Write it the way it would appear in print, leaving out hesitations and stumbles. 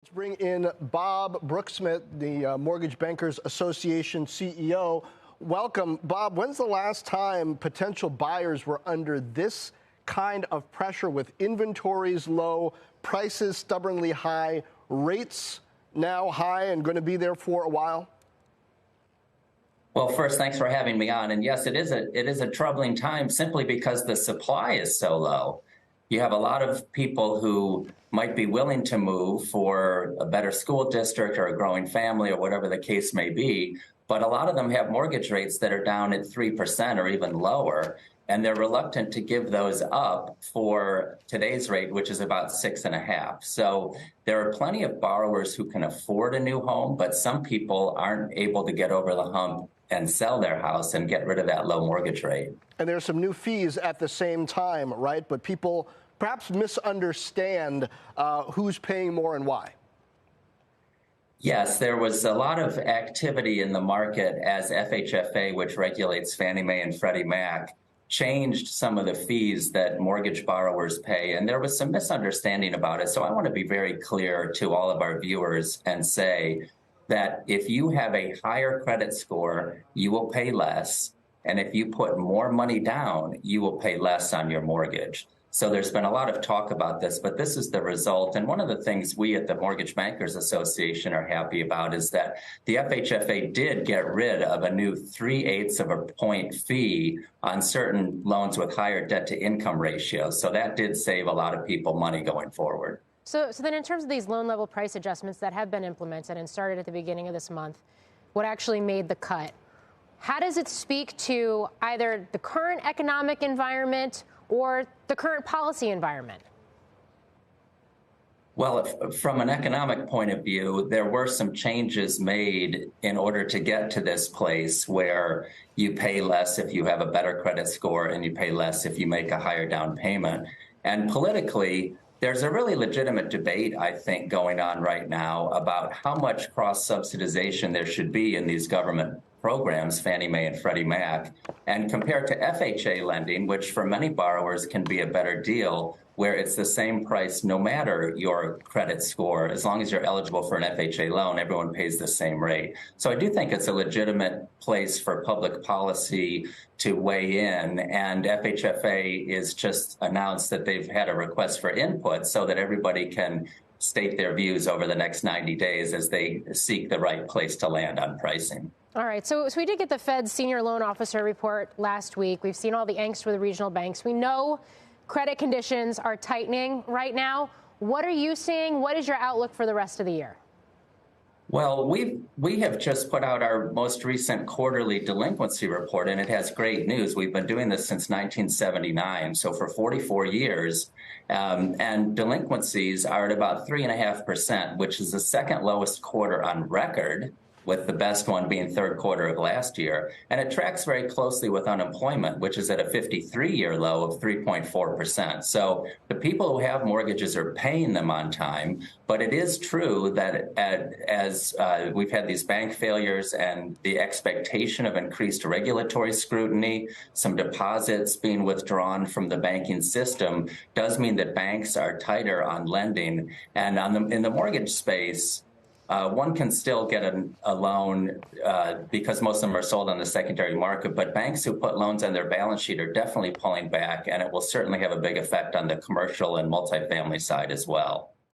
Let's bring in Bob Broeksmit, the Mortgage Bankers Association CEO. Welcome, Bob. When's the last time potential buyers were under this kind of pressure with inventories low, prices stubbornly high, rates now high and going to be there for a while? Well, first, thanks for having me on. And yes, it is a troubling time simply because the supply is so low. You have a lot of people who might be willing to move for a better school district or a growing family or whatever the case may be, but a lot of them have mortgage rates that are down at 3% or even lower, and they're reluctant to give those up for today's rate, which is about 6.5%. So there are plenty of borrowers who can afford a new home, but some people aren't able to get over the hump and sell their house and get rid of that low mortgage rate. And there's some new fees at the same time, right? But people perhaps misunderstand who's paying more and why. Yes, there was a lot of activity in the market as FHFA, which regulates Fannie Mae and Freddie Mac, changed some of the fees that mortgage borrowers pay, and there was some misunderstanding about it. So I want to be very clear to all of our viewers and say that if you have a higher credit score, you will pay less, and if you put more money down, you will pay less on your mortgage. So there's been a lot of talk about this, but this is the result. And one of the things we at the Mortgage Bankers Association are happy about is that the FHFA did get rid of a new 3/8 of a point fee on certain loans with higher debt to income ratios. So that did save a lot of people money going forward. So then in terms of these loan level price adjustments that have been implemented and started at the beginning of this month, what actually made the cut? How does it speak to either the current economic environment or the current policy environment? Well, from an economic point of view, there were some changes made in order to get to this place where you pay less if you have a better credit score and you pay less if you make a higher down payment. And politically, there's a really legitimate debate, I think, going on right now about how much cross-subsidization there should be in these government programs, Fannie Mae and Freddie Mac, and compared to FHA lending, which for many borrowers can be a better deal, where it's the same price no matter your credit score. As long as you're eligible for an FHA loan, everyone pays the same rate. So I do think it's a legitimate place for public policy to weigh in, and FHFA is just announced that they've had a request for input so that everybody can state their views over the next 90 days as they seek the right place to land on pricing. All right. So we did get the Fed's senior loan officer report last week. We've seen all the angst with the regional banks. We know credit conditions are tightening right now. What are you seeing? What is your outlook for the rest of the year? Well, we have just put out our most recent quarterly delinquency report, and it has great news. We've been doing this since 1979, so for 44 years, and delinquencies are at about 3.5%, which is the second lowest quarter on record, with the best one being third quarter of last year. And it tracks very closely with unemployment, which is at a 53-year low of 3.4%. So the people who have mortgages are paying them on time. But it is true that as we've had these bank failures and the expectation of increased regulatory scrutiny, some deposits being withdrawn from the banking system does mean that banks are tighter on lending. And in the mortgage space, one can still get a loan because most of them are sold on the secondary market, but banks who put loans on their balance sheet are definitely pulling back, and it will certainly have a big effect on the commercial and multifamily side as well.